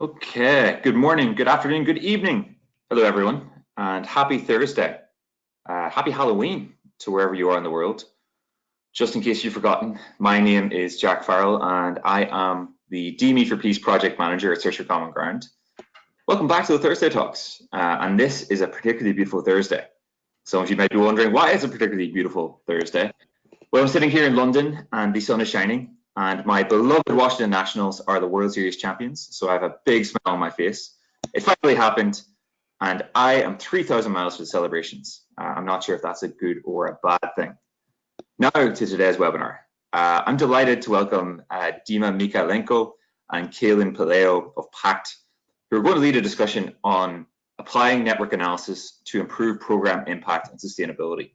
Okay, good morning, good afternoon, good evening. Hello, everyone, and happy Thursday. Happy Halloween to wherever you are in the world. Just in case you've forgotten, my name is Jack Farrell, and I am the Dmytro Peace Project Manager at Search for Common Ground. Welcome back to the Thursday Talks, and this is a particularly beautiful Thursday. Some of you might be wondering, why is it a particularly beautiful Thursday? Well, I'm sitting here in London, and the sun is shining, and my beloved Washington Nationals are the World Series champions, so I have a big smile on my face. It finally happened, and I am 3,000 miles for the celebrations. I'm not sure if that's a good or a bad thing. Now to today's webinar. I'm delighted to welcome Dima, Mykhaylenko and Kaylynn Palaio of Pact, who are going to lead a discussion on applying network analysis to improve program impact and sustainability.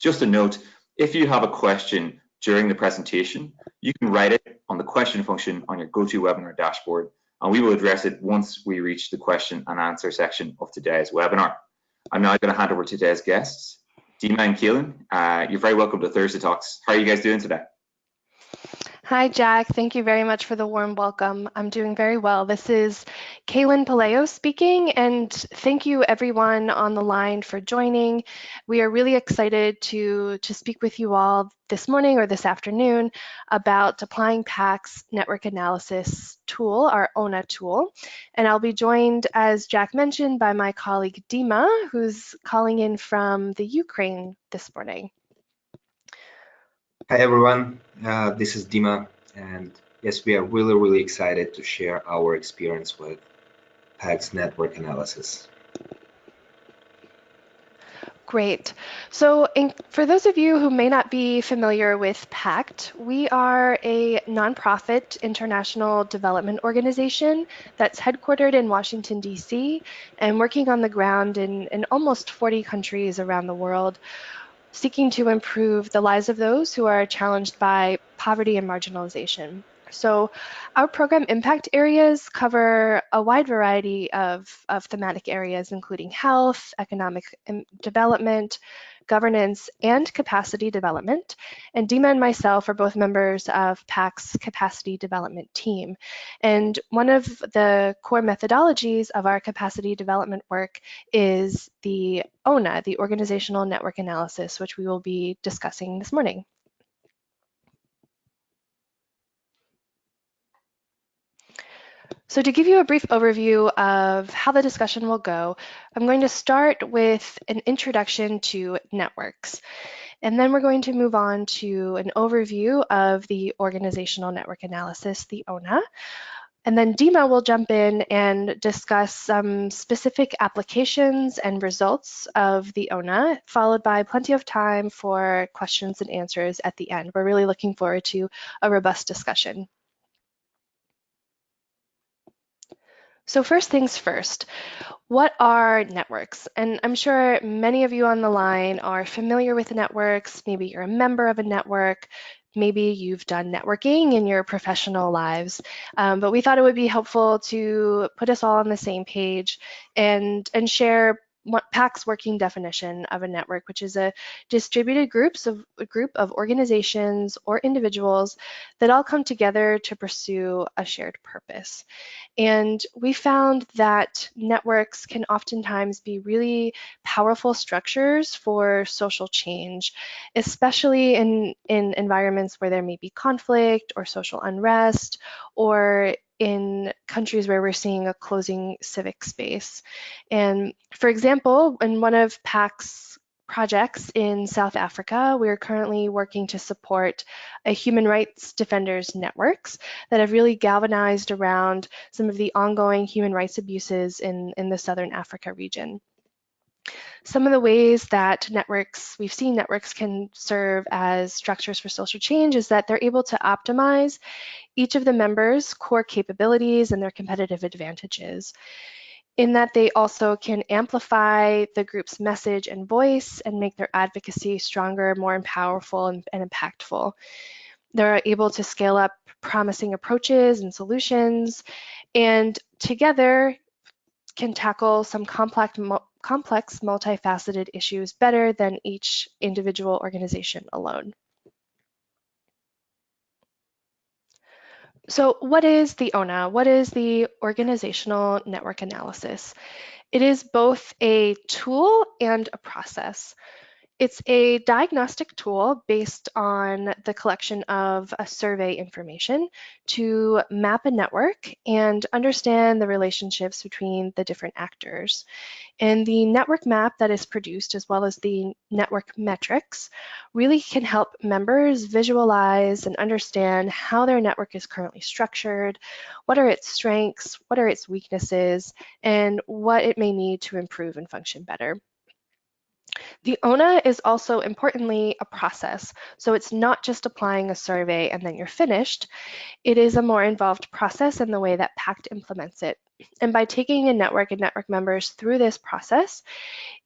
Just a note, if you have a question during the presentation, you can write it on the question function on your GoToWebinar dashboard, and we will address it once we reach the question and answer section of today's webinar. I'm now going to hand over to today's guests, Dima and Kaylynn. You're very welcome to Thursday Talks. How are you guys doing today? Hi, Jack. Thank you very much for the warm welcome. I'm doing very well. This is Kaylynn Palaio speaking, and thank you everyone on the line for joining. We are really excited to speak with you all this morning or this afternoon about applying Pact's network analysis tool, our ONA tool. And I'll be joined, as Jack mentioned, by my colleague Dima, who's calling in from the Ukraine this morning. Hi everyone, this is Dima, and yes, we are really excited to share our experience with Pact's network analysis. Great. So for those of you who may not be familiar with Pact, we are a nonprofit international development organization that's headquartered in Washington, D.C. and working on the ground in almost 40 countries around the world, seeking to improve the lives of those who are challenged by poverty and marginalization. So our program impact areas cover a wide variety of thematic areas, including health, economic development, governance, and capacity development. And Dima and myself are both members of Pact's capacity development team. And one of the core methodologies of our capacity development work is the ONA, the Organizational Network Analysis, which we will be discussing this morning. So to give you a brief overview of how the discussion will go, I'm going to start with an introduction to networks. And then we're going to move on to an overview of the organizational network analysis, the ONA. And then Dima will jump in and discuss some specific applications and results of the ONA, followed by plenty of time for questions and answers at the end. We're really looking forward to a robust discussion. So first things first, what are networks? And I'm sure many of you on the line are familiar with networks. Maybe you're a member of a network. Maybe you've done networking in your professional lives. But we thought it would be helpful to put us all on the same page and share Pact's working definition of a network, which is a distributed group of organizations or individuals that all come together to pursue a shared purpose. And we found that networks can oftentimes be really powerful structures for social change, especially in environments where there may be conflict or social unrest, or in countries where we're seeing a closing civic space. And for example, in one of Pact's projects in South Africa, we're currently working to support a human rights defenders networks that have really galvanized around some of the ongoing human rights abuses in the Southern Africa region. Some of the ways that we've seen networks can serve as structures for social change is that they're able to optimize each of the members' core capabilities and their competitive advantages, in that they also can amplify the group's message and voice and make their advocacy stronger, more powerful, and impactful. They're able to scale up promising approaches and solutions, and together can tackle some complex, multifaceted issues better than each individual organization alone. So what is the ONA? What is the Organizational Network Analysis? It is both a tool and a process. It's a diagnostic tool based on the collection of a survey information to map a network and understand the relationships between the different actors. And the network map that is produced, as well as the network metrics, really can help members visualize and understand how their network is currently structured, what are its strengths, what are its weaknesses, and what it may need to improve and function better. The ONA is also importantly a process. So it's not just applying a survey and then you're finished. It is a more involved process in the way that Pact implements it. And by taking a network and network members through this process,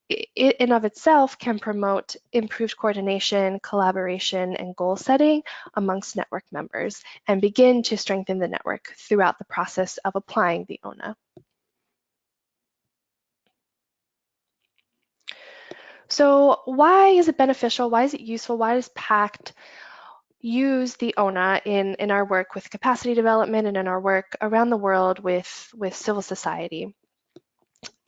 it in of itself can promote improved coordination, collaboration, and goal setting amongst network members and begin to strengthen the network throughout the process of applying the ONA. So why is it beneficial? Why is it useful? Why does Pact use the ONA in our work with capacity development and in our work around the world with civil society?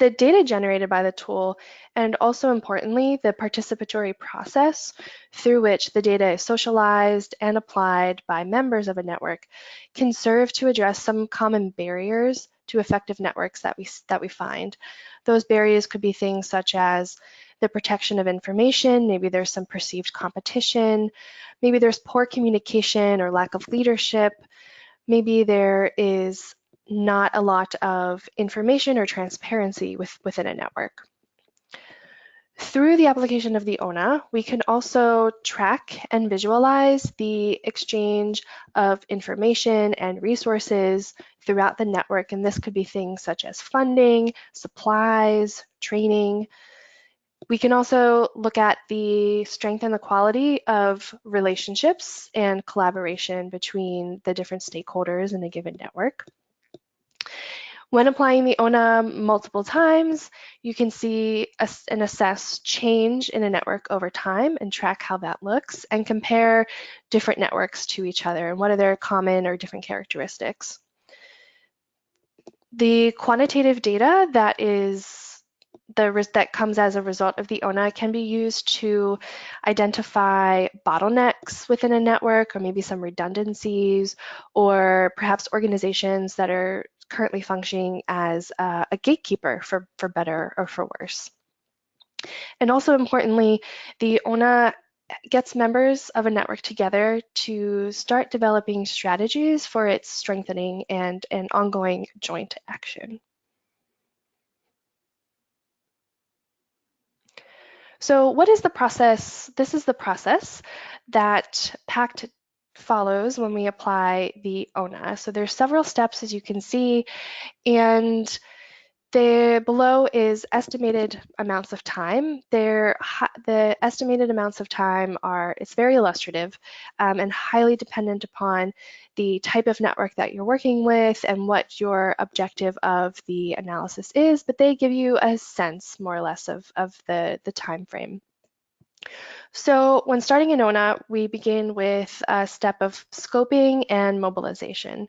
The data generated by the tool, and also importantly, the participatory process through which the data is socialized and applied by members of a network, can serve to address some common barriers to effective networks that we find. Those barriers could be things such as the protection of information, maybe there's some perceived competition, maybe there's poor communication or lack of leadership, maybe there is not a lot of information or transparency within a network. Through the application of the ONA, we can also track and visualize the exchange of information and resources throughout the network, and this could be things such as funding, supplies, training. We can also look at the strength and the quality of relationships and collaboration between the different stakeholders in a given network. When applying the ONA multiple times, you can see and assess change in a network over time and track how that looks and compare different networks to each other and what are their common or different characteristics. The quantitative data that comes as a result of the ONA can be used to identify bottlenecks within a network or maybe some redundancies or perhaps organizations that are currently functioning as a gatekeeper for better or for worse. And also importantly, the ONA gets members of a network together to start developing strategies for its strengthening and ongoing joint action. So what is the process? This is the process that Pact follows when we apply the ONA. So there's several steps, as you can see, and below is estimated amounts of time. The estimated amounts of time it's very illustrative and highly dependent upon the type of network that you're working with and what your objective of the analysis is, but they give you a sense more or less of the time frame. So when starting an ONA, we begin with a step of scoping and mobilization.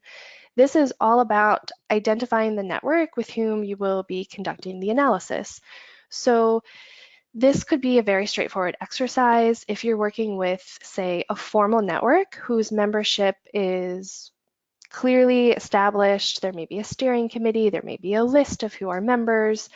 This is all about identifying the network with whom you will be conducting the analysis. So this could be a very straightforward exercise if you're working with, say, a formal network whose membership is clearly established. There may be a steering committee, there may be a list of who are members,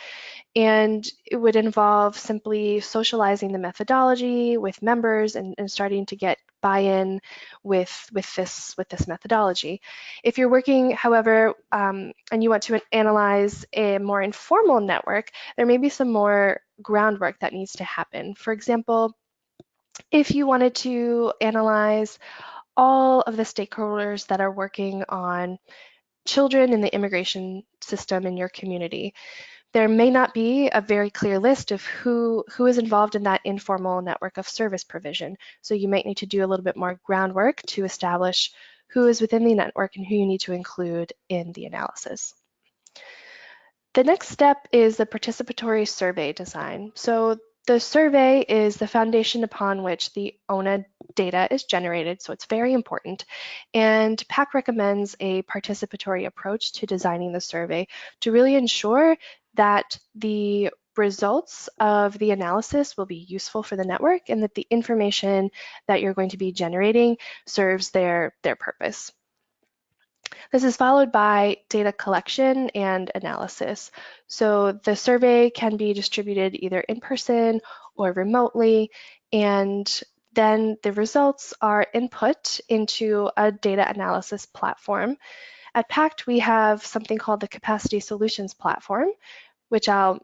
and it would involve simply socializing the methodology with members and starting to get buy-in with this methodology. If you're working, however, and you want to analyze a more informal network, there may be some more groundwork that needs to happen. For example, if you wanted to analyze all of the stakeholders that are working on children in the immigration system in your community, there may not be a very clear list of who is involved in that informal network of service provision. So you might need to do a little bit more groundwork to establish who is within the network and who you need to include in the analysis. The next step is the participatory survey design. So the survey is the foundation upon which the ONA data is generated, so it's very important. And Pact recommends a participatory approach to designing the survey to really ensure that the results of the analysis will be useful for the network and that the information that you're going to be generating serves their purpose. This is followed by data collection and analysis. So the survey can be distributed either in person or remotely, and then the results are input into a data analysis platform. At Pact, we have something called the Capacity Solutions Platform, which I'll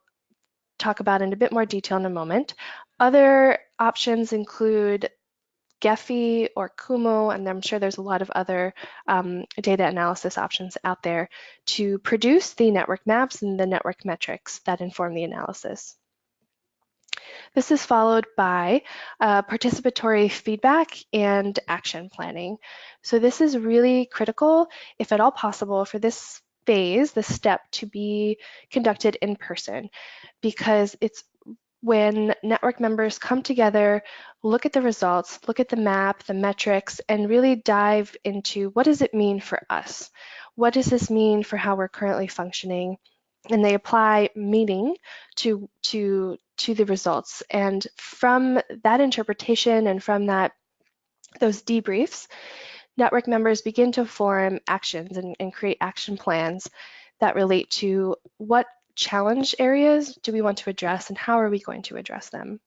talk about in a bit more detail in a moment. Other options include Gephi or Kumu, and I'm sure there's a lot of other data analysis options out there to produce the network maps and the network metrics that inform the analysis. This is followed by participatory feedback and action planning. So this is really critical, if at all possible, for this phase, this step, to be conducted in person, because it's when network members come together, look at the results, look at the map, the metrics, and really dive into what does it mean for us? What does this mean for how we're currently functioning? And they apply meaning to the results. And from that interpretation and from those debriefs, network members begin to form actions and create action plans that relate to what challenge areas do we want to address and how are we going to address them.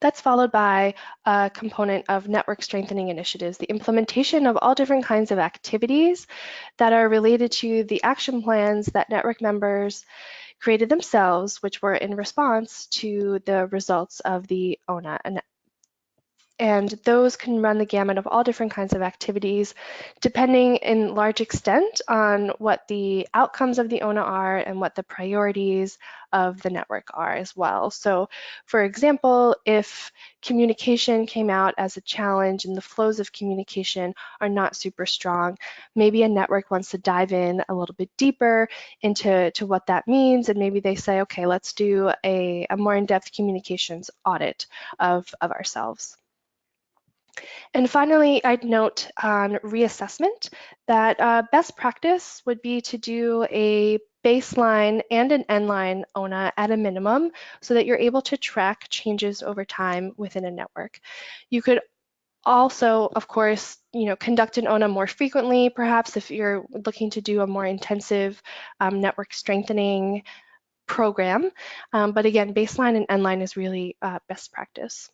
That's followed by a component of network strengthening initiatives, the implementation of all different kinds of activities that are related to the action plans that network members created themselves, which were in response to the results of the ONA. And those can run the gamut of all different kinds of activities, depending in large extent on what the outcomes of the ONA are and what the priorities of the network are as well. So, for example, if communication came out as a challenge and the flows of communication are not super strong, maybe a network wants to dive in a little bit deeper into what that means, and maybe they say, okay, let's do a more in-depth communications audit of ourselves. And finally, I'd note on reassessment that best practice would be to do a baseline and an endline ONA at a minimum so that you're able to track changes over time within a network. You could also, of course, conduct an ONA more frequently, perhaps if you're looking to do a more intensive network strengthening program. But again, baseline and endline is really best practice.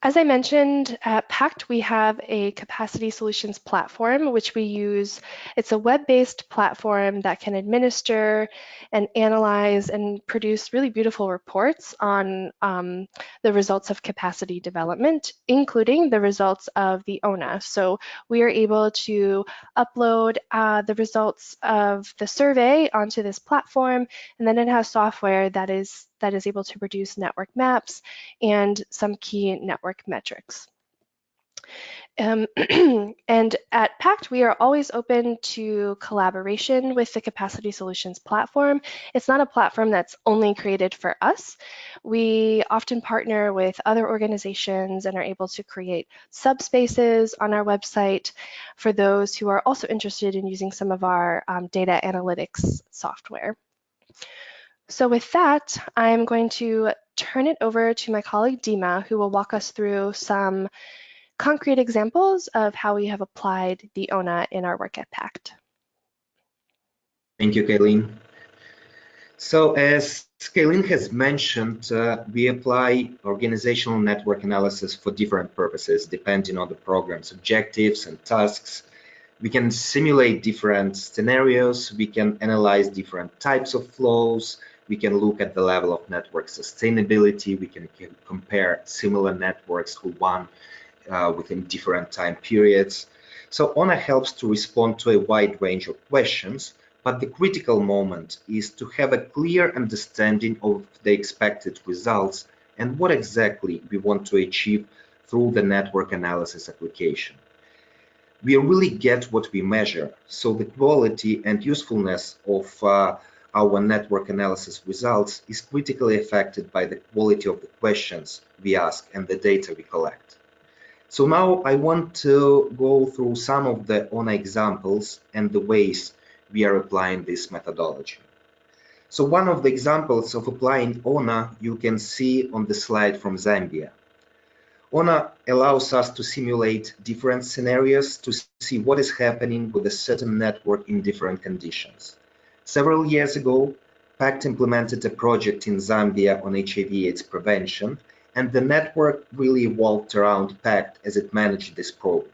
As I mentioned, at Pact, we have a capacity solutions platform, which we use. It's a web-based platform that can administer and analyze and produce really beautiful reports on the results of capacity development, including the results of the ONA. So we are able to upload the results of the survey onto this platform, and then it has software that is able to produce network maps and some key network metrics. And at Pact, we are always open to collaboration with the Capacity Solutions platform. It's not a platform that's only created for us. We often partner with other organizations and are able to create subspaces on our website for those who are also interested in using some of our data analytics software. So with that, I'm going to turn it over to my colleague Dima, who will walk us through some concrete examples of how we have applied the ONA in our work at Pact. Thank you, Kaylynn. So as Kaylynn has mentioned, we apply organizational network analysis for different purposes, depending on the program's objectives and tasks. We can simulate different scenarios, we can analyze different types of flows, we can look at the level of network sustainability, we can compare similar networks who won within different time periods. So ONA helps to respond to a wide range of questions, but the critical moment is to have a clear understanding of the expected results and what exactly we want to achieve through the network analysis application. We really get what we measure, so the quality and usefulness of our network analysis results is critically affected by the quality of the questions we ask and the data we collect. So now I want to go through some of the ONA examples and the ways we are applying this methodology. So one of the examples of applying ONA you can see on the slide from Zambia. ONA allows us to simulate different scenarios to see what is happening with a certain network in different conditions. Several years ago, Pact implemented a project in Zambia on HIV/AIDS prevention, and the network really evolved around Pact as it managed this program.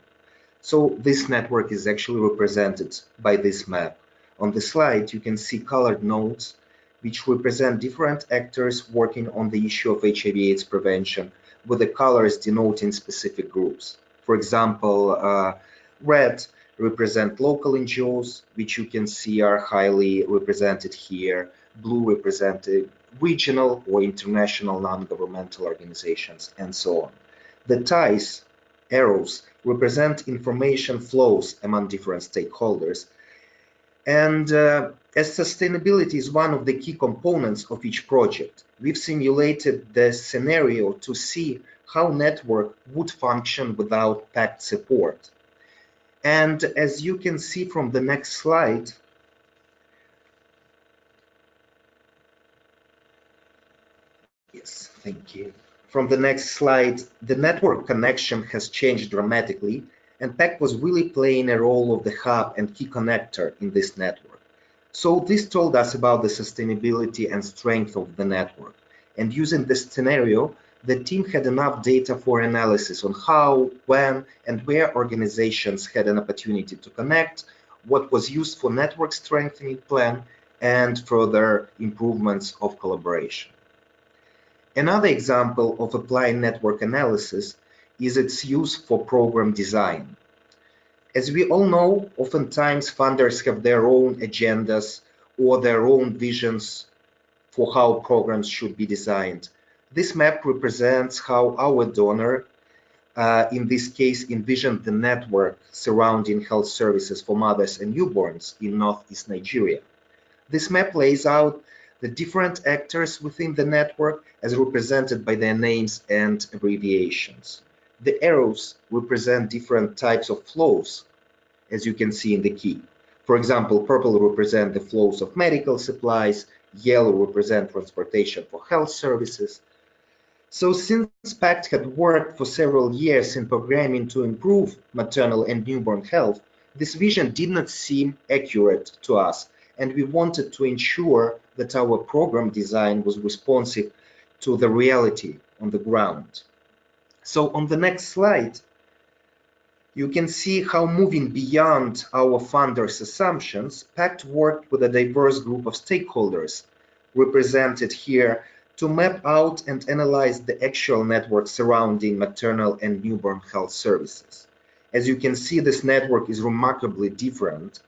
So this network is actually represented by this map. On the slide, you can see colored nodes, which represent different actors working on the issue of HIV/AIDS prevention, with the colors denoting specific groups. For example, red represent local NGOs, which you can see are highly represented here. Blue represented regional or international non-governmental organizations, and so on. The ties, arrows, represent information flows among different stakeholders. And as sustainability is one of the key components of each project, we've simulated the scenario to see how network would function without Pact support. And as you can see from the next slide, yes, thank you. From the next slide, the network connection has changed dramatically, and Pact was really playing a role of the hub and key connector in this network. So this told us about the sustainability and strength of the network. And using this scenario, the team had enough data for analysis on how, when, and where organizations had an opportunity to connect, what was used for network strengthening plan, and further improvements of collaboration. Another example of applying network analysis is its use for program design. As we all know, oftentimes funders have their own agendas or their own visions for how programs should be designed. This map represents how our donor, in this case, envisioned the network surrounding health services for mothers and newborns in northeast Nigeria. This map lays out the different actors within the network as represented by their names and abbreviations. The arrows represent different types of flows, as you can see in the key. For example, purple represent the flows of medical supplies, yellow represent transportation for health services. So since Pact had worked for several years in programming to improve maternal and newborn health, this vision did not seem accurate to us, and we wanted to ensure that our program design was responsive to the reality on the ground. So on the next slide, you can see how, moving beyond our funders' assumptions, Pact worked with a diverse group of stakeholders represented here to map out and analyze the actual network surrounding maternal and newborn health services. As you can see, this network is remarkably different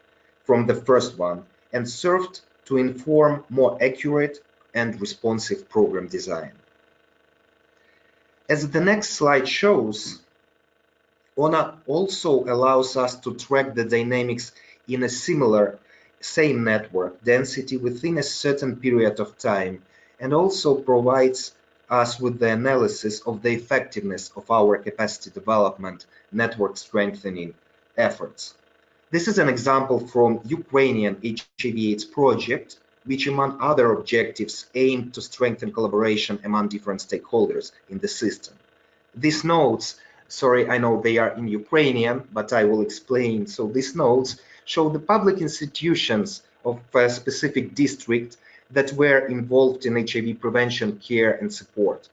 from the first one and served to inform more accurate and responsive program design. As the next slide shows, ONA also allows us to track the dynamics in a same network density within a certain period of time, and also provides us with the analysis of the effectiveness of our capacity development network strengthening efforts. This is an example from Ukrainian HIV/AIDS project, which among other objectives aimed to strengthen collaboration among different stakeholders in the system. These nodes, sorry, I know they are in Ukrainian, but I will explain. So these nodes show the public institutions of a specific district that were involved in HIV prevention, care, and support.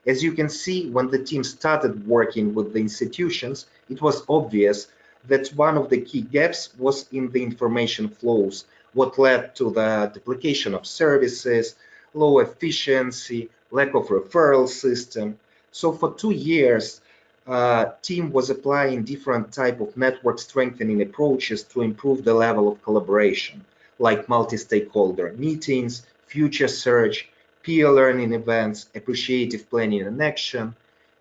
As you can see, when the team started working with the institutions, it was obvious that one of the key gaps was in the information flows, what led to the duplication of services, low efficiency, lack of referral system. So for 2 years, team was applying different type of network strengthening approaches to improve the level of collaboration, like multi-stakeholder meetings, future search, peer learning events, appreciative planning and action,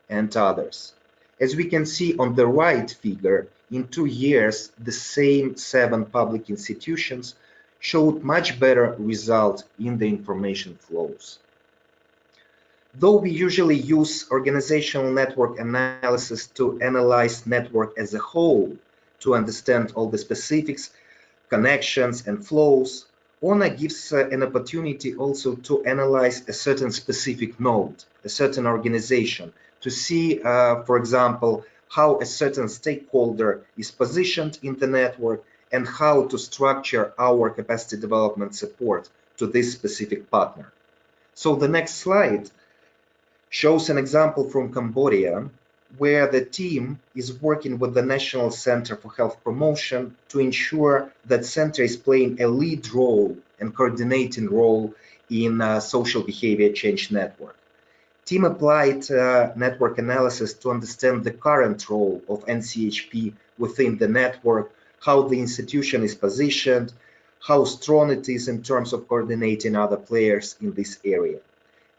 and others. As we can see on the right figure, in 2 years, the same 7 public institutions showed much better result in the information flows. Though we usually use organizational network analysis to analyze network as a whole to understand all the specifics, connections and flows, ONA gives an opportunity also to analyze a certain specific node, a certain organization, to see, for example, how a certain stakeholder is positioned in the network and how to structure our capacity development support to this specific partner. So the next slide shows an example from Cambodia, where the team is working with the National Center for Health Promotion to ensure that center is playing a lead role and coordinating role in social behavior change network. Team applied network analysis to understand the current role of NCHP within the network, how the institution is positioned, how strong it is in terms of coordinating other players in this area.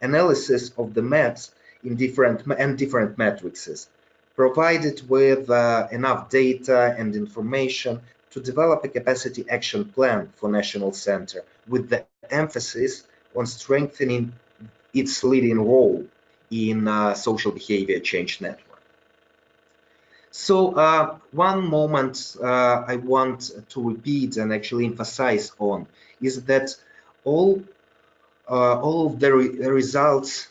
Analysis of the maps in different matrices, provided with enough data and information to develop a capacity action plan for National Center, with the emphasis on strengthening its leading role in social behavior change network. So one moment I want to repeat and actually emphasize on is that all of the results,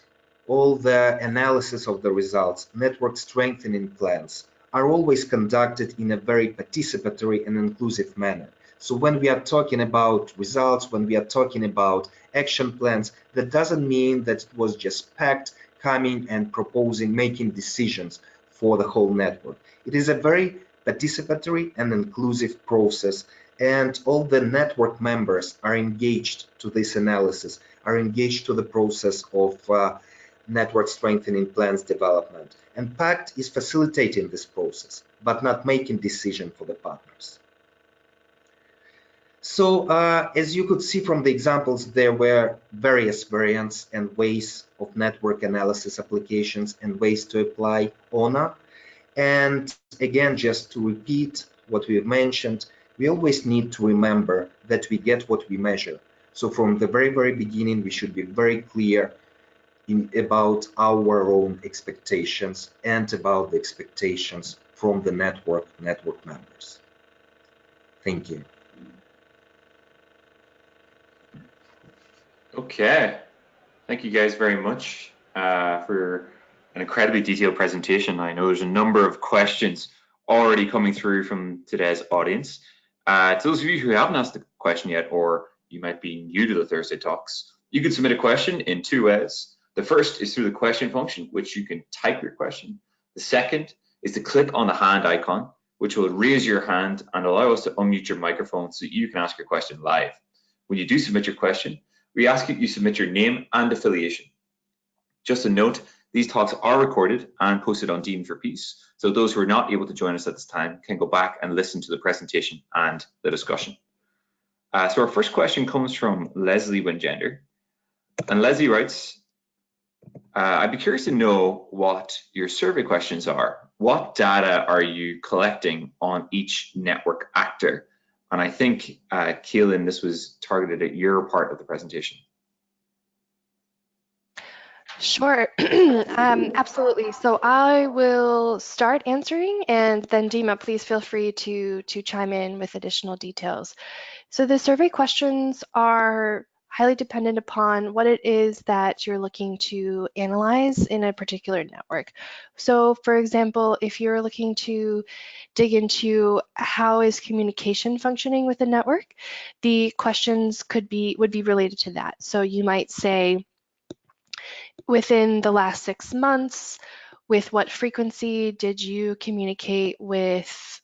all the analysis of the results, network strengthening plans are always conducted in a very participatory and inclusive manner. So when we are talking about results, when we are talking about action plans, that doesn't mean that it was just Pact coming and proposing, making decisions for the whole network. It is a very participatory and inclusive process, and all the network members are engaged to this analysis, are engaged to the process of network strengthening plans development. And Pact is facilitating this process, but not making decision for the partners. So as you could see from the examples, there were various variants and ways of network analysis applications and ways to apply ONA. And again, just to repeat what we have mentioned, we always need to remember that we get what we measure. So from the very, very beginning, we should be very clear about our own expectations and about the expectations from the network members. Thank you. Okay, thank you guys very much for an incredibly detailed presentation. I know there's a number of questions already coming through from today's audience. To those of you who haven't asked a question yet, or you might be new to the Thursday Talks, you can submit a question in two ways. The first is through the question function, which you can type your question. The second is to click on the hand icon, which will raise your hand and allow us to unmute your microphone so you can ask your question live. When you do submit your question, we ask that you submit your name and affiliation. Just a note, these talks are recorded and posted on Dima for Peace, so those who are not able to join us at this time can go back and listen to the presentation and the discussion. So our first question comes from Leslie Wingender, and Leslie writes, I'd be curious to know what your survey questions are. What data are you collecting on each network actor? And I think, Kaylynn, this was targeted at your part of the presentation. Sure, absolutely. So I will start answering, and then Dima, please feel free to chime in with additional details. So the survey questions are highly dependent upon what it is that you're looking to analyze in a particular network. So for example, if you're looking to dig into how is communication functioning with the network, the questions would be related to that. So you might say, within the last 6 months, with what frequency did you communicate with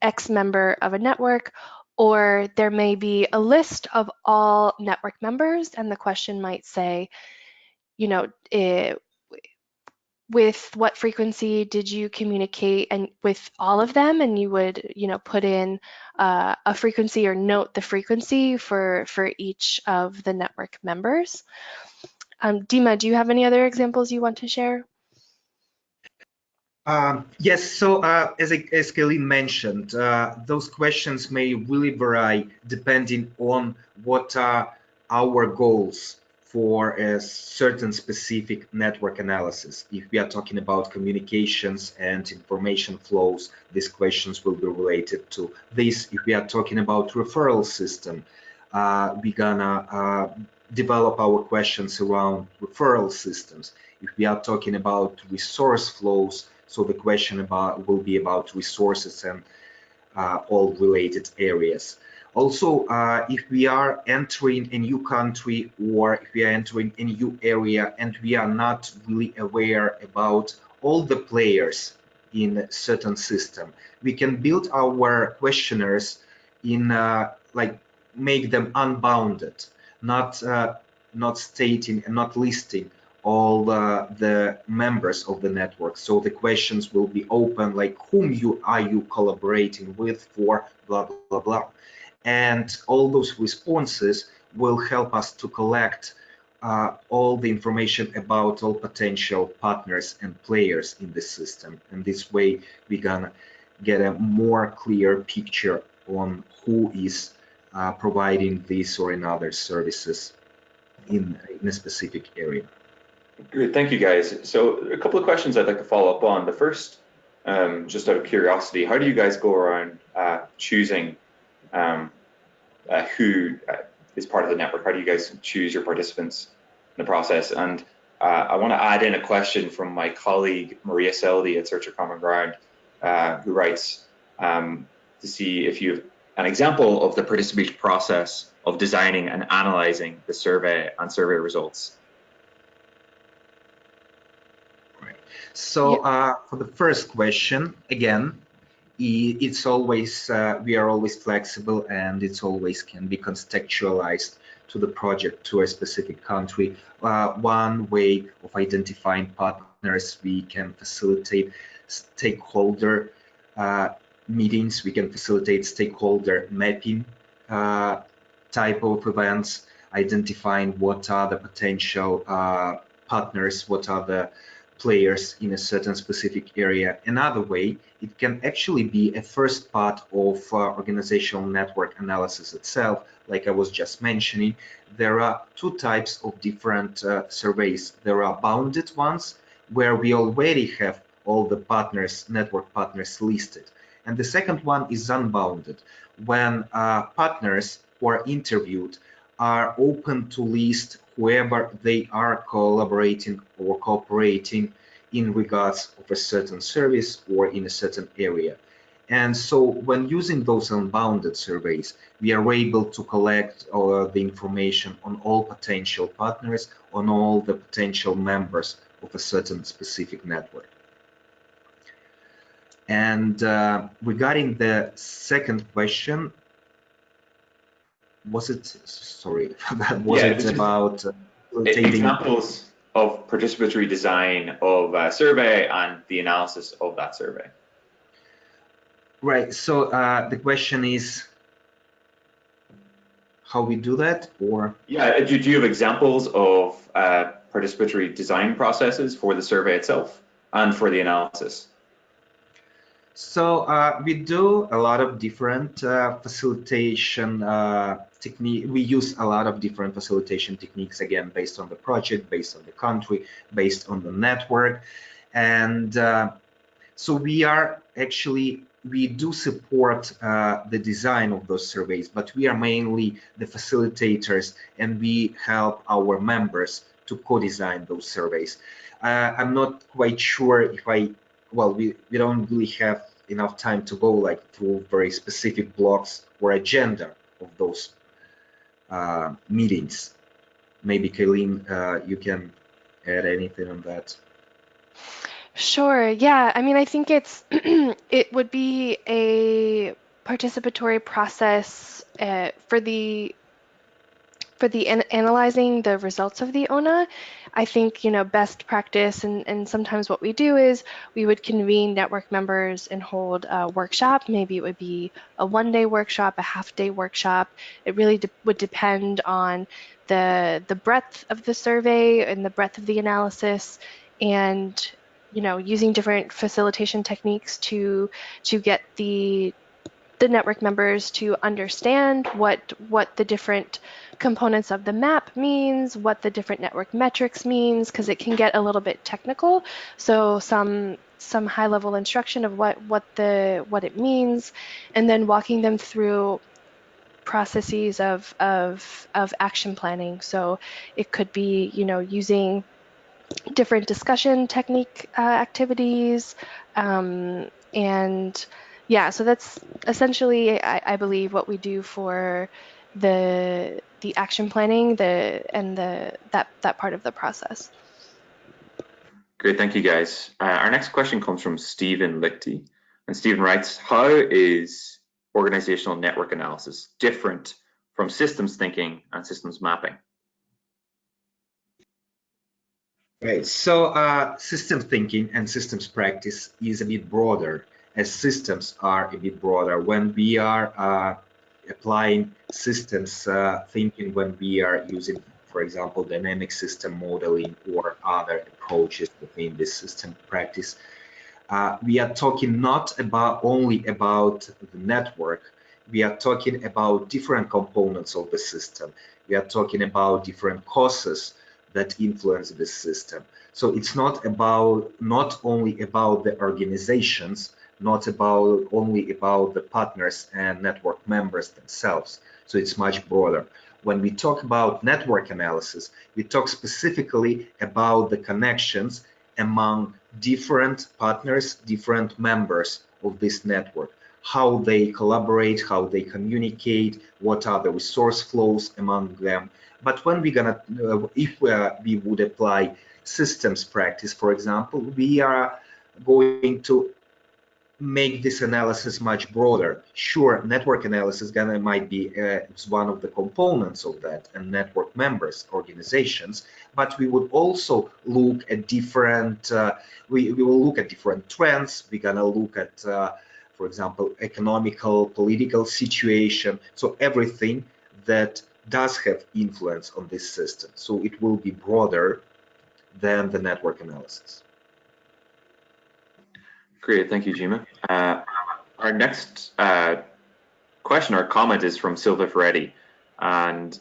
X member of a network? Or there may be a list of all network members, and the question might say, you know, with what frequency did you communicate and with all of them? And you would, put in a frequency or note the frequency for each of the network members. Dima, do you have any other examples you want to share? Yes, so as Kaylynn mentioned, those questions may really vary depending on what are our goals for a certain specific network analysis. If we are talking about communications and information flows, these questions will be related to this. If we are talking about referral system, we're gonna develop our questions around referral systems. If we are talking about resource flows, so the question will be about resources and all related areas. Also, if we are entering a new country or if we are entering a new area and we are not really aware about all the players in a certain system, we can build our questionnaires in like make them unbounded, not stating and not listing all the members of the network. So the questions will be open, like whom are you collaborating with for blah, blah, blah. And all those responses will help us to collect all the information about all potential partners and players in the system. And this way, we're gonna get a more clear picture on who is providing this or another services in a specific area. Great, thank you guys. So a couple of questions I'd like to follow up on. The first, just out of curiosity, how do you guys go around choosing who is part of the network? How do you guys choose your participants in the process? And I want to add in a question from my colleague, Maria Seldi at Search for Common Ground, who writes to see if you have an example of the participation process of designing and analyzing the survey and survey results. So for the first question, again, it's always we are always flexible, and it's always can be contextualized to the project, to a specific country. One way of identifying partners, we can facilitate stakeholder meetings, we can facilitate stakeholder mapping type of events, identifying what are the potential partners, what are the players in a certain specific area. Another way, it can actually be a first part of organizational network analysis itself. Like I was just mentioning, there are two types of different surveys. There are bounded ones, where we already have all the partners, network partners listed. And the second one is unbounded, when partners who are interviewed are open to list whoever they are collaborating or cooperating in regards of a certain service or in a certain area. And so when using those unbounded surveys, we are able to collect the information on all potential partners, on all the potential members of a certain specific network. And regarding the second question, was it, sorry, was it about examples of participatory design of a survey and the analysis of that survey? Right, so the question is how we do that, or? Yeah, do you have examples of participatory design processes for the survey itself and for the analysis? So we do a lot of different facilitation technique. We use a lot of different facilitation techniques, again, based on the project, based on the country, based on the network. And so we are actually, we do support the design of those surveys, but we are mainly the facilitators, and we help our members to co-design those surveys. I'm not quite sure if well, we don't really have enough time to go like through very specific blocks or agenda of those meetings. Maybe Kaylynn, you can add anything on that. Sure. Yeah. I mean, I think it's it would be a participatory process for the analyzing the results of the ONA. I think, best practice and sometimes what we do is we would convene network members and hold a workshop. Maybe it would be a one-day workshop, a half-day workshop. It really would depend on the breadth of the survey and the breadth of the analysis, and using different facilitation techniques to get the network members to understand what the different components of the map means, what the different network metrics means, because it can get a little bit technical. So some high-level instruction of what it means, and then walking them through processes of action planning. So it could be, using different discussion technique activities, and yeah, so that's essentially, I believe, what we do for the action planning, that part of the process. Great, thank you guys. Our next question comes from Stephen Lichty, and Stephen writes, how is organizational network analysis different from systems thinking and systems mapping? Right, so systems thinking and systems practice is a bit broader, as systems are a bit broader. When we are applying systems thinking, when we are using, for example, dynamic system modeling or other approaches within this system practice, we are talking not only about the network, we are talking about different components of the system. We are talking about different causes that influence this system. So it's not only about the organizations, not only about the partners and network members themselves. So it's much broader. When we talk about network analysis, we talk specifically about the connections among different partners, different members of this network, how they collaborate, how they communicate, what are the resource flows among them. But when we're gonna, if we would apply systems practice, for example, we are going to make this analysis much broader. Sure, network analysis might be one of the components of that, and network members, organizations, but we would also look at different, we will look at different trends. We're gonna look at, for example, economical, political situation, so everything that does have influence on this system. So it will be broader than the network analysis. Great, thank you, Dima. Our next question or comment is from Silva Ferretti, and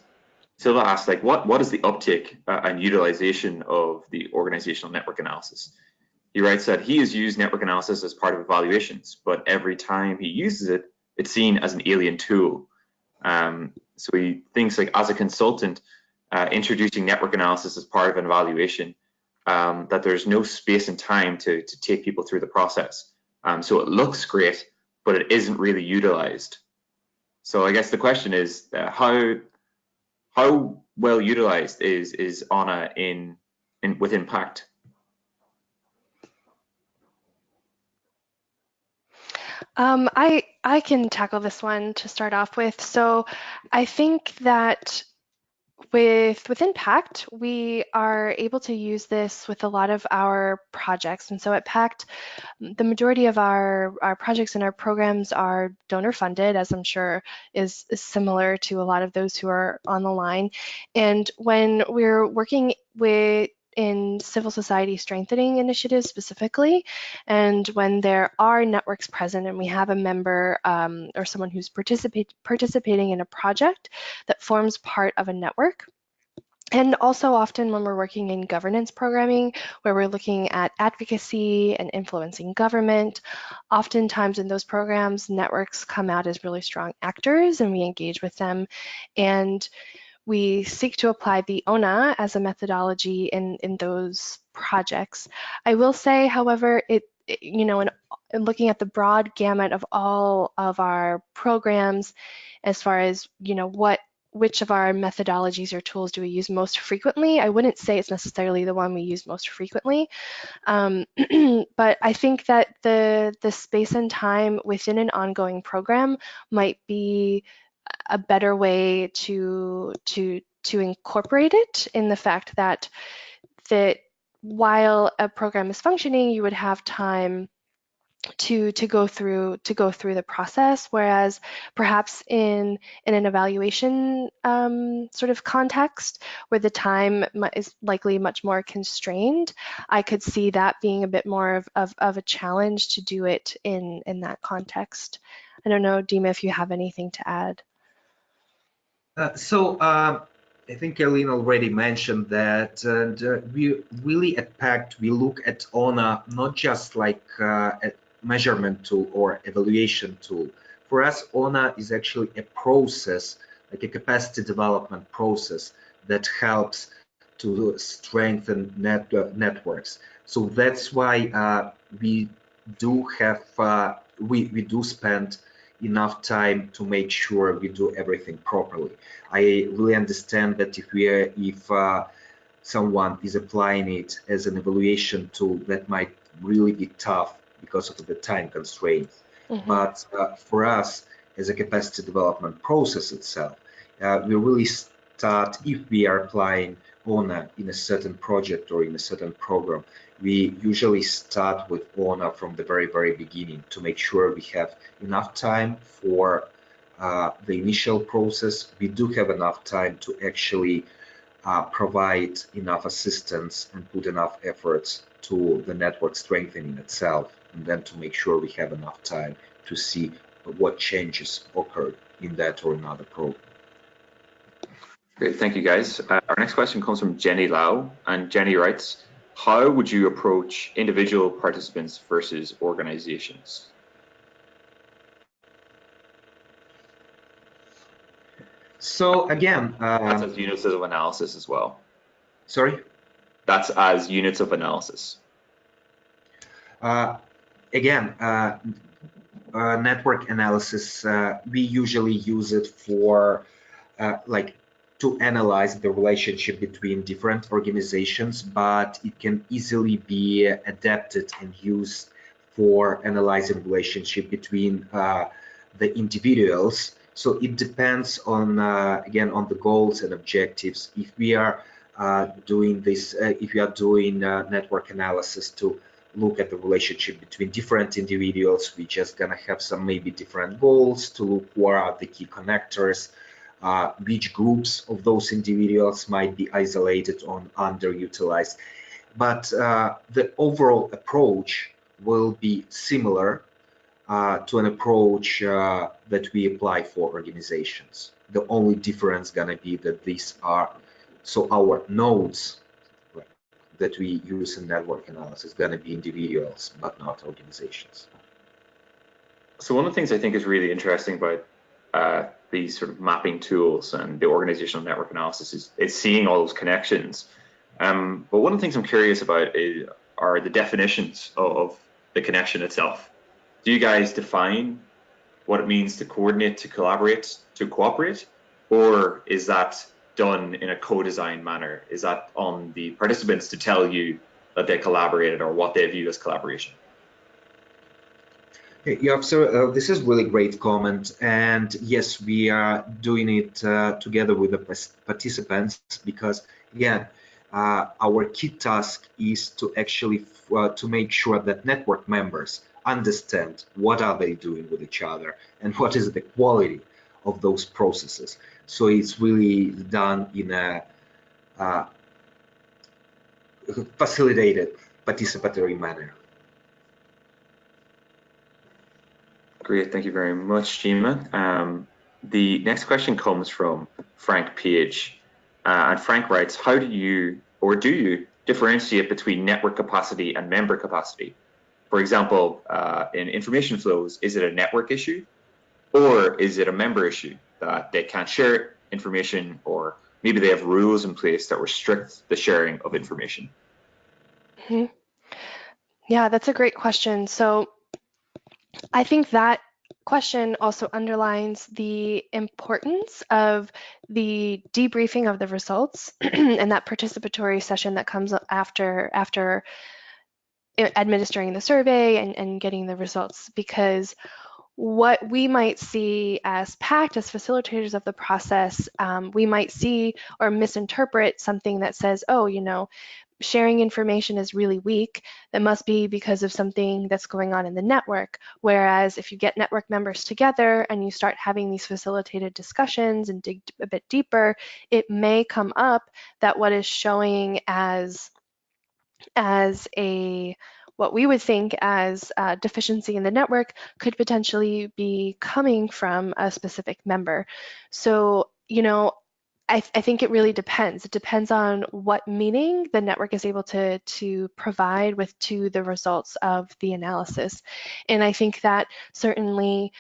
Silva asks, like, what is the uptake and utilization of the organizational network analysis? He writes that he has used network analysis as part of evaluations, but every time he uses it, it's seen as an alien tool. So he thinks, like, as a consultant, introducing network analysis as part of an evaluation, that there's no space and time to take people through the process. So it looks great, but it isn't really utilized. So I guess the question is, how well utilized is ANA within Pact? I can tackle this one to start off with. So I think that within Pact, we are able to use this with a lot of our projects. And so at Pact, the majority of our projects and our programs are donor funded, as I'm sure is similar to a lot of those who are on the line. And when we're working in civil society strengthening initiatives specifically, and when there are networks present and we have a member or someone who's participating in a project that forms part of a network. And also often when we're working in governance programming, where we're looking at advocacy and influencing government, oftentimes in those programs, networks come out as really strong actors and we engage with them. And we seek to apply the ONA as a methodology in those projects. I will say, however, in looking at the broad gamut of all of our programs, as far as, which of our methodologies or tools do we use most frequently, I wouldn't say it's necessarily the one we use most frequently. But I think that the space and time within an ongoing program might be a better way to incorporate it, in the fact that while a program is functioning, you would have time to go through the process, whereas perhaps in an evaluation sort of context where the time is likely much more constrained, I could see that being a bit more of a challenge to do it in that context. I don't know, Dima, if you have anything to add. I think Kaylynn already mentioned that we really at Pact, we look at ONA not just like a measurement tool or evaluation tool. For us, ONA is actually a process, like a capacity development process that helps to strengthen networks. So that's why we do have, we do spend enough time to make sure we do everything properly. I really understand that if someone is applying it as an evaluation tool, that might really be tough because of the time constraints. Mm-hmm. But for us, as a capacity development process itself, we really start, if we are applying ONA in a certain project or in a certain program, we usually start with ONA from the very, very beginning to make sure we have enough time for the initial process. We do have enough time to actually provide enough assistance and put enough efforts to the network strengthening itself, and then to make sure we have enough time to see what changes occurred in that or another program. Great, thank you guys. Our next question comes from Jenny Lau, and Jenny writes, how would you approach individual participants versus organizations? So again, that's as units of analysis as well. Sorry? That's as units of analysis. Again, network analysis, we usually use it for like to analyze the relationship between different organizations, but it can easily be adapted and used for analyzing relationship between the individuals. So it depends on, again, on the goals and objectives. If we are doing this, if we are doing network analysis to look at the relationship between different individuals, we're just gonna have some maybe different goals to look what are the key connectors, which groups of those individuals might be isolated or underutilized. But the overall approach will be similar to an approach that we apply for organizations. The only difference gonna be that these are, so our nodes that we use in network analysis gonna be individuals, but not organizations. So one of the things I think is really interesting about these sort of mapping tools and the organizational network analysis is seeing all those connections. But one of the things I'm curious about are the definitions of the connection itself. Do you guys define what it means to coordinate, to collaborate, to cooperate? Or is that done in a co-design manner? Is that on the participants to tell you that they collaborated or what they view as collaboration? Yeah, so this is really great comment, and yes, we are doing it together with the participants because, again, our key task is to actually to make sure that network members understand what are they doing with each other and what is the quality of those processes. So it's really done in a facilitated, participatory manner. Great, thank you very much, Dima. The next question comes from Frank Page, and Frank writes, how do you, or do you, differentiate between network capacity and member capacity? For example, in information flows, is it a network issue or is it a member issue that they can't share information, or maybe they have rules in place that restrict the sharing of information? Mm-hmm. Yeah, that's a great question. So I think that question also underlines the importance of the debriefing of the results and that participatory session that comes after administering the survey and getting the results, because what we might see as Pact, as facilitators of the process, we might see or misinterpret something that says, oh, you know, sharing information is really weak, that must be because of something that's going on in the network. Whereas if you get network members together and you start having these facilitated discussions and dig a bit deeper, it may come up that what is showing as a what we would think as a deficiency in the network could potentially be coming from a specific member. So, I think it really depends. It depends on what meaning the network is able to provide to the results of the analysis. And I think that certainly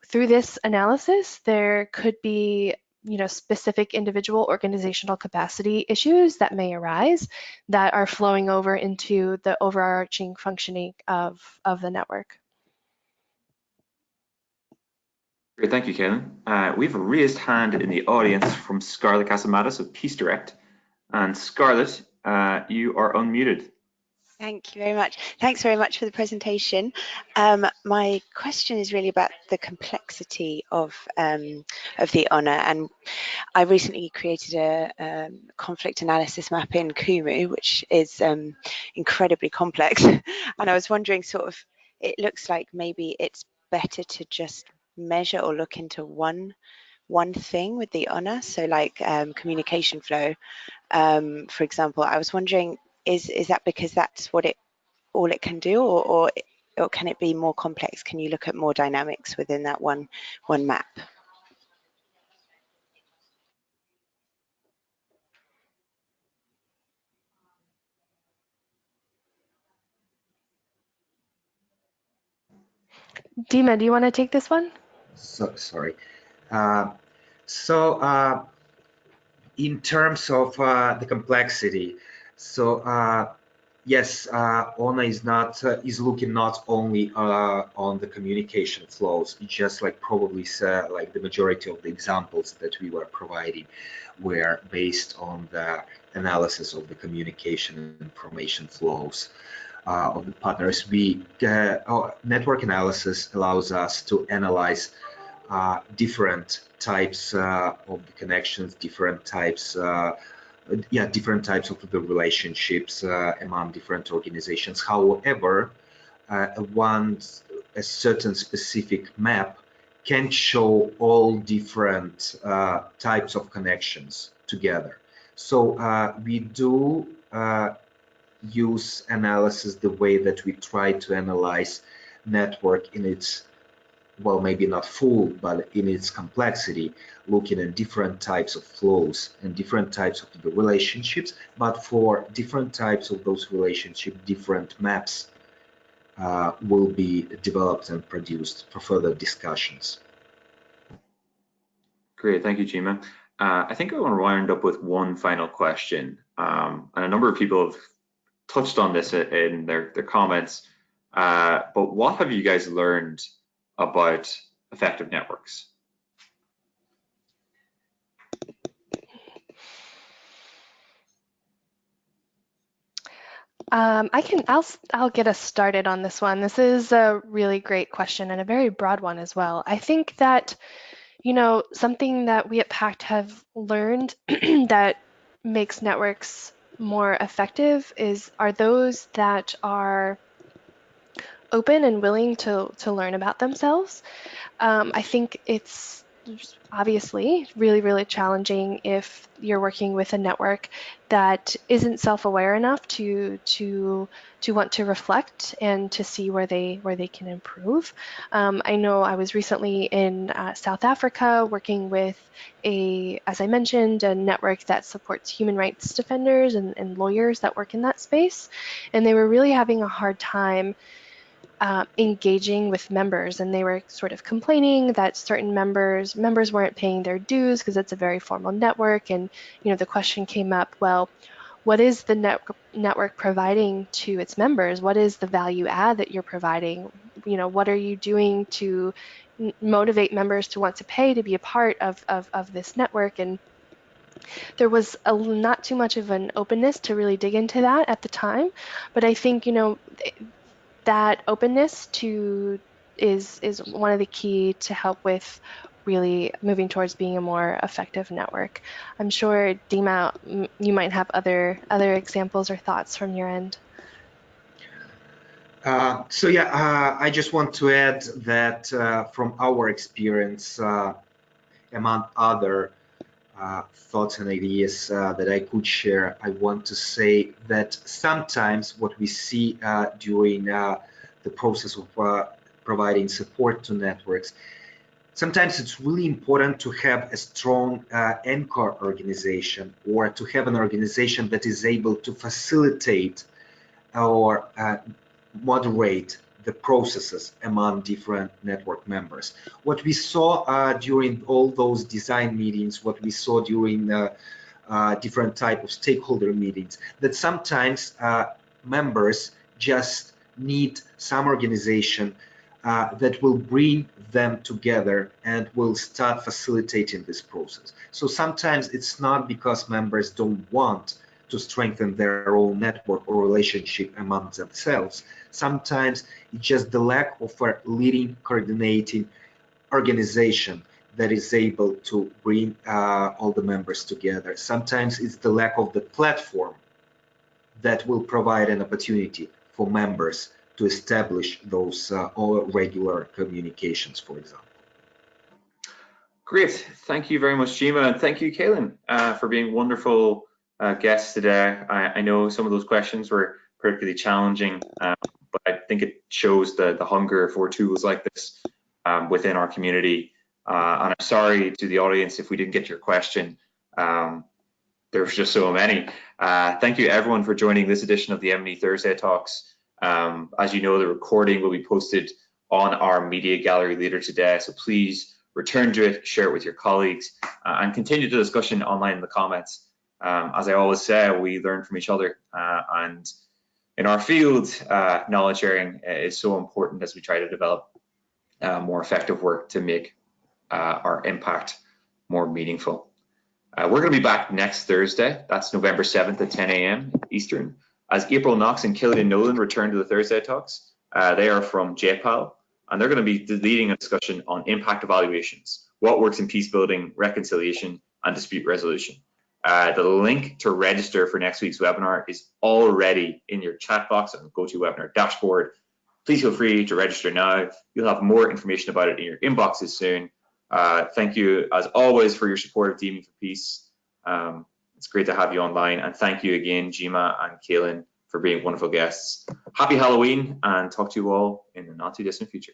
through this analysis, there could be specific individual organizational capacity issues that may arise that are flowing over into the overarching functioning of the network. Great, thank you, Kaylynn. We have a raised hand in the audience from Scarlett Casamatas of Peace Direct. And Scarlett, you are unmuted. Thank you very much. Thanks very much for the presentation. My question is really about the complexity of the honour, and I recently created a conflict analysis map in Kumu, which is incredibly complex. And I was wondering, it looks like maybe it's better to just measure or look into one thing with the honour. So like communication flow, for example. I was wondering, is that because that's all it can do, or can it be more complex? Can you look at more dynamics within that one map? Dima, do you want to take this one? Sorry. In terms of the complexity, yes, ONA is looking not only on the communication flows. It's just like probably like the majority of the examples that we were providing were based on the analysis of the communication and information flows of the partners. Network analysis allows us to analyze different types of the connections, different types of the relationships among different organizations. However, a certain specific map can show all different types of connections together. So we do use analysis the way that we try to analyze network in its, well, maybe not full, but in its complexity, looking at different types of flows and different types of the relationships, but for different types of those relationships, different maps will be developed and produced for further discussions. Great, thank you, Dima. I think I want to round up with one final question. And a number of people have touched on this in their comments, but what have you guys learned about effective networks? I'll get us started on this one. This is a really great question and a very broad one as well. I think that, something that we at Pact have learned that makes networks more effective are those that are open and willing to learn about themselves. I think it's obviously really, really challenging if you're working with a network that isn't self-aware enough to want to reflect and to see where they can improve. I know I was recently in South Africa working with as I mentioned, a network that supports human rights defenders and lawyers that work in that space, and they were really having a hard time engaging with members, and they were sort of complaining that certain members weren't paying their dues because it's a very formal network. And the question came up, well, what is the network providing to its members? What is the value add that you're providing? What are you doing to motivate members to want to pay to be a part of this network? And there was not too much of an openness to really dig into that at the time, but I think that openness is one of the key to help with really moving towards being a more effective network. I'm sure, Dima, you might have other examples or thoughts from your end. I just want to add that from our experience, among other thoughts and ideas that I could share, I want to say that sometimes what we see during the process of providing support to networks, sometimes it's really important to have a strong anchor organization, or to have an organization that is able to facilitate or moderate the processes among different network members. What we saw during all those design meetings, what we saw during different type of stakeholder meetings, that sometimes members just need some organization that will bring them together and will start facilitating this process. So sometimes it's not because members don't want to strengthen their own network or relationship among themselves. Sometimes it's just the lack of a leading, coordinating organization that is able to bring all the members together. Sometimes it's the lack of the platform that will provide an opportunity for members to establish those all regular communications, for example. Great, thank you very much, Dima, and thank you, Kaylynn, for being wonderful guests today. I know some of those questions were particularly challenging, but I think it shows the hunger for tools like this within our community. And I'm sorry to the audience if we didn't get your question. There's just so many. Thank you everyone for joining this edition of the M&E Thursday Talks. As you know, the recording will be posted on our media gallery later today, so please return to it, share it with your colleagues, and continue the discussion online in the comments. As I always say, we learn from each other, and in our field, knowledge sharing is so important as we try to develop more effective work to make our impact more meaningful. We're going to be back next Thursday. That's November 7th at 10 a.m. Eastern, as April Knox and Kaylynn Nolan return to the Thursday Talks. They are from JPAL, and they're going to be leading a discussion on impact evaluations, what works in peace building, reconciliation, and dispute resolution. The link to register for next week's webinar is already in your chat box on the GoToWebinar dashboard. Please feel free to register now. You'll have more information about it in your inboxes soon. Thank you, as always, for your support of Dima for Peace. It's great to have you online, and thank you again, Dima and Kaylynn, for being wonderful guests. Happy Halloween, and talk to you all in the not too distant future.